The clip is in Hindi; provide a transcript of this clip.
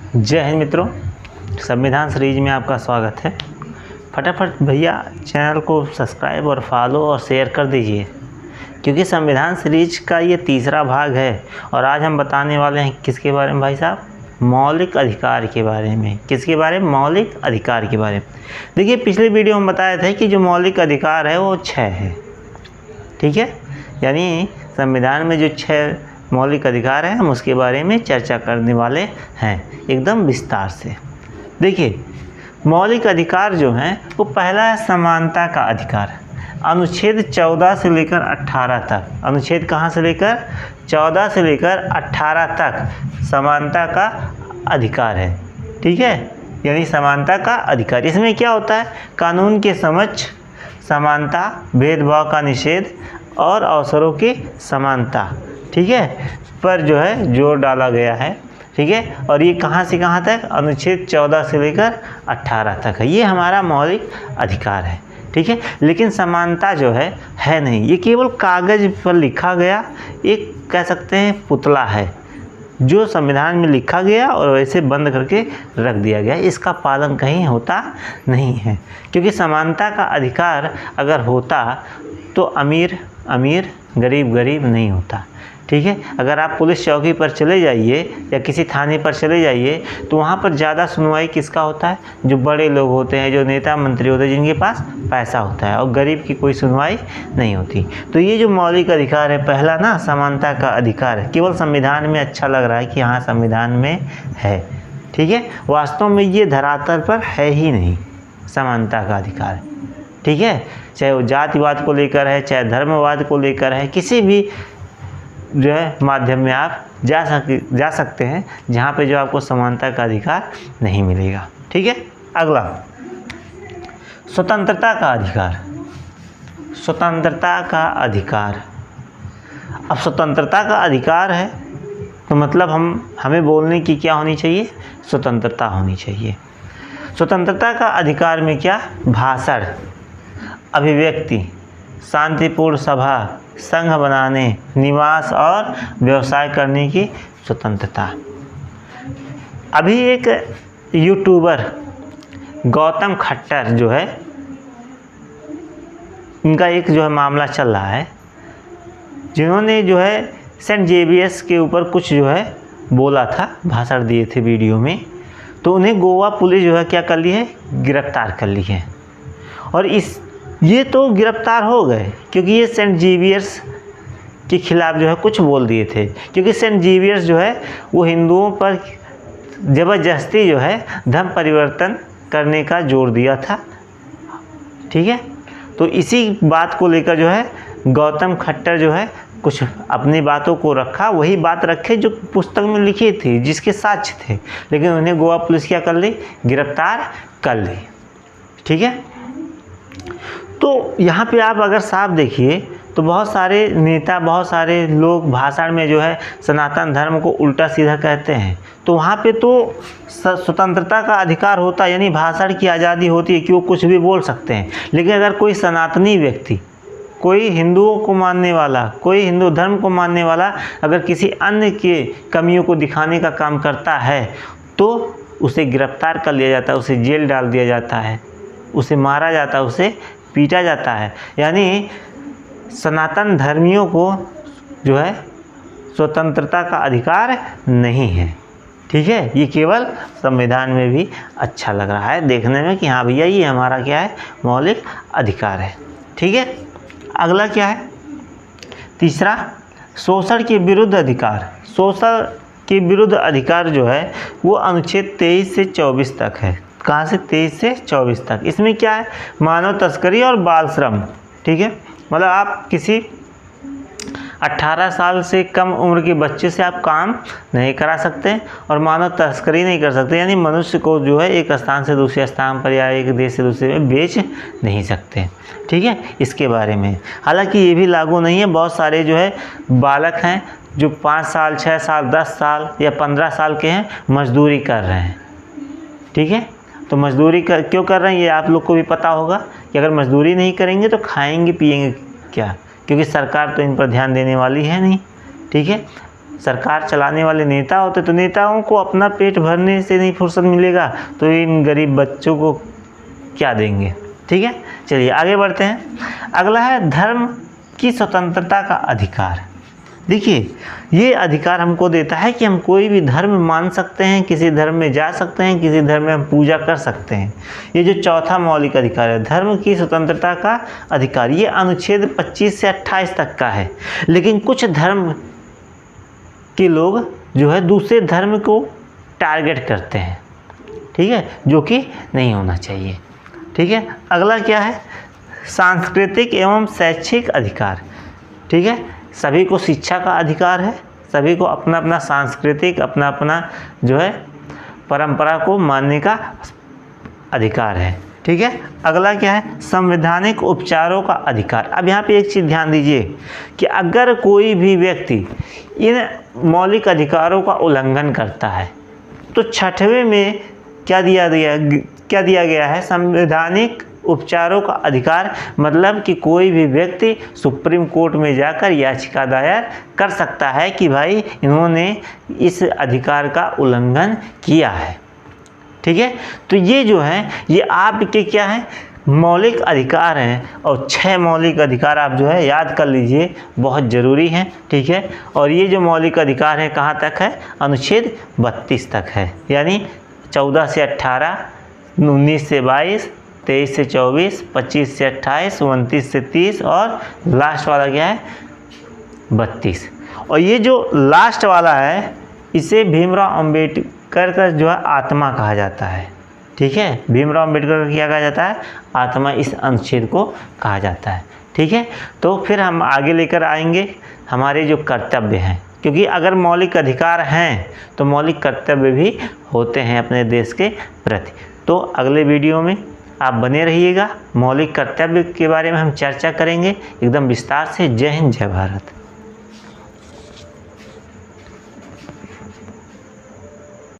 जय हिंद मित्रों, संविधान सीरीज में आपका स्वागत है। फटाफट भैया चैनल को सब्सक्राइब और फॉलो और शेयर कर दीजिए, क्योंकि संविधान सीरीज का ये तीसरा भाग है। और आज हम बताने वाले हैं किसके बारे में भाई साहब? मौलिक अधिकार के बारे में। किसके बारे में? मौलिक अधिकार के बारे में। देखिए, पिछले वीडियो में बताया था कि जो मौलिक अधिकार है वो 6 है, ठीक है। यानी संविधान में जो 6 मौलिक अधिकार है, हम उसके बारे में चर्चा करने वाले हैं एकदम विस्तार से। देखिए, मौलिक अधिकार जो हैं वो पहला है समानता का अधिकार। अनुच्छेद 14 से लेकर 18 तक, अनुच्छेद कहाँ से लेकर? 14 से लेकर 18 तक समानता का अधिकार है, ठीक है। यानी समानता का अधिकार, इसमें क्या होता है? कानून के समक्ष समानता, भेदभाव का निषेध और अवसरों की समानता, ठीक है, पर जो है जोर डाला गया है, ठीक है। और ये कहाँ से कहाँ तक? अनुच्छेद 14 से लेकर 18 तक है। ये हमारा मौलिक अधिकार है, ठीक है। लेकिन समानता जो है नहीं, ये केवल कागज़ पर लिखा गया एक, कह सकते हैं, पुतला है जो संविधान में लिखा गया और वैसे बंद करके रख दिया गया। इसका पालन कहीं होता नहीं है, क्योंकि समानता का अधिकार अगर होता तो अमीर अमीर, गरीब गरीब नहीं होता, ठीक है। अगर आप पुलिस चौकी पर चले जाइए या किसी थाने पर चले जाइए तो वहाँ पर ज़्यादा सुनवाई किसका होता है? जो बड़े लोग होते हैं, जो नेता मंत्री होते हैं, जिनके पास पैसा होता है, और गरीब की कोई सुनवाई नहीं होती। तो ये जो मौलिक अधिकार है, पहला ना समानता का अधिकार है, केवल संविधान में अच्छा लग रहा है कि हाँ संविधान में है, ठीक है। वास्तव में ये धरातल पर है ही नहीं समानता का अधिकार, ठीक है। चाहे वो जातिवाद को लेकर है, चाहे धर्मवाद को लेकर है, किसी भी जो है माध्यम में आप जा सकते हैं जहाँ पे जो आपको समानता का अधिकार नहीं मिलेगा, ठीक है। अगला, स्वतंत्रता का अधिकार। स्वतंत्रता का अधिकार, अब स्वतंत्रता का अधिकार है तो मतलब हमें बोलने की क्या होनी चाहिए? स्वतंत्रता होनी चाहिए। स्वतंत्रता का अधिकार में क्या? भाषण, अभिव्यक्ति, शांतिपूर्ण सभा, संघ बनाने, निवास और व्यवसाय करने की स्वतंत्रता। अभी एक यूट्यूबर गौतम खट्टर जो है, इनका एक जो है मामला चल रहा है, जिन्होंने जो है सेंट जेवियर्स के ऊपर कुछ जो है बोला था, भाषण दिए थे वीडियो में, तो उन्हें गोवा पुलिस जो है क्या कर ली है? गिरफ्तार कर ली है। और ये तो गिरफ्तार हो गए क्योंकि ये सेंट जेवियर्स के खिलाफ जो है कुछ बोल दिए थे, क्योंकि सेंट जेवियर्स जो है वो हिंदुओं पर ज़बरदस्ती जो है धर्म परिवर्तन करने का जोर दिया था, ठीक है। तो इसी बात को लेकर जो है गौतम खट्टर जो है कुछ अपनी बातों को रखा, वही बात रखे जो पुस्तक में लिखी थी, जिसके साक्ष्य थे, लेकिन उन्हें गोवा पुलिस क्या कर ली? गिरफ्तार कर ली, ठीक है। तो यहाँ पे आप अगर साफ देखिए तो बहुत सारे नेता, बहुत सारे लोग भाषण में जो है सनातन धर्म को उल्टा सीधा कहते हैं। तो वहाँ पे तो स्वतंत्रता का अधिकार होता है, यानी भाषण की आज़ादी होती है कि वो कुछ भी बोल सकते हैं। लेकिन अगर कोई सनातनी व्यक्ति, कोई हिंदुओं को मानने वाला, कोई हिंदू धर्म को मानने वाला अगर किसी अन्य के कमियों को दिखाने का काम करता है तो उसे गिरफ्तार कर लिया जाता है, उसे जेल डाल दिया जाता है, उसे मारा जाता है, उसे पीटा जाता है। यानी सनातन धर्मियों को जो है स्वतंत्रता का अधिकार नहीं है, ठीक है। ये केवल संविधान में भी अच्छा लग रहा है देखने में कि हाँ भैया ये हमारा क्या है? मौलिक अधिकार है, ठीक है। अगला क्या है? तीसरा, शोषण के विरुद्ध अधिकार। शोषण के विरुद्ध अधिकार जो है वो अनुच्छेद 23 से 24 तक है। कहाँ से? 23 से 24 तक। इसमें क्या है? मानव तस्करी और बाल श्रम, ठीक है। मतलब आप किसी 18 साल से कम उम्र के बच्चे से आप काम नहीं करा सकते और मानव तस्करी नहीं कर सकते, यानी मनुष्य को जो है एक स्थान से दूसरे स्थान पर या एक देश से दूसरे में बेच नहीं सकते, ठीक है। इसके बारे में हालांकि ये भी लागू नहीं है। बहुत सारे जो है बालक हैं जो 5 साल, 6 साल, 10 साल या 15 साल के हैं, मजदूरी कर रहे हैं, ठीक है। तो मजदूरी क्यों कर रहे हैं ये आप लोग को भी पता होगा कि अगर मजदूरी नहीं करेंगे तो खाएंगे पिएंगे क्या? क्योंकि सरकार तो इन पर ध्यान देने वाली है नहीं, ठीक है। सरकार चलाने वाले नेता होते तो नेताओं को अपना पेट भरने से नहीं फुर्सत मिलेगा तो इन गरीब बच्चों को क्या देंगे। ठीक है, चलिए आगे बढ़ते हैं। अगला है धर्म की स्वतंत्रता का अधिकार। देखिए, ये अधिकार हमको देता है कि हम कोई भी धर्म मान सकते हैं, किसी धर्म में जा सकते हैं, किसी धर्म में हम पूजा कर सकते हैं। ये जो चौथा मौलिक अधिकार है, धर्म की स्वतंत्रता का अधिकार, ये अनुच्छेद 25 से 28 तक का है। लेकिन कुछ धर्म के लोग जो है दूसरे धर्म को टारगेट करते हैं, ठीक है, जो कि नहीं होना चाहिए। ठीक है, अगला क्या है, सांस्कृतिक एवं शैक्षिक अधिकार। ठीक है, सभी को शिक्षा का अधिकार है, सभी को अपना अपना सांस्कृतिक अपना अपना जो है परंपरा को मानने का अधिकार है। ठीक है, अगला क्या है, संवैधानिक उपचारों का अधिकार। अब यहाँ पे एक चीज़ ध्यान दीजिए कि अगर कोई भी व्यक्ति इन मौलिक अधिकारों का उल्लंघन करता है तो 6वें में क्या दिया गया है, संवैधानिक उपचारों का अधिकार। मतलब कि कोई भी व्यक्ति सुप्रीम कोर्ट में जाकर याचिका दायर कर सकता है कि भाई इन्होंने इस अधिकार का उल्लंघन किया है। ठीक है, तो ये जो है ये आपके क्या है, मौलिक अधिकार हैं। और 6 मौलिक अधिकार आप जो है याद कर लीजिए, बहुत ज़रूरी हैं। ठीक है, और ये जो मौलिक अधिकार है कहाँ तक है, अनुच्छेद 32 तक है, यानी 14 से 18, 19 से 22, 23 से 24, 25 से 28, 29 से 30 और लास्ट वाला क्या है, 32। और ये जो लास्ट वाला है इसे भीमराव अंबेडकर का जो है आत्मा कहा जाता है। ठीक है, भीमराव अंबेडकर का क्या कहा जाता है, आत्मा इस अनुच्छेद को कहा जाता है। ठीक है, तो फिर हम आगे लेकर आएंगे हमारे जो कर्तव्य हैं, क्योंकि अगर मौलिक अधिकार हैं तो मौलिक कर्तव्य भी होते हैं अपने देश के प्रति। तो अगले वीडियो में आप बने रहिएगा, मौलिक कर्तव्य के बारे में हम चर्चा करेंगे एकदम विस्तार से। जय हिंद, जय भारत।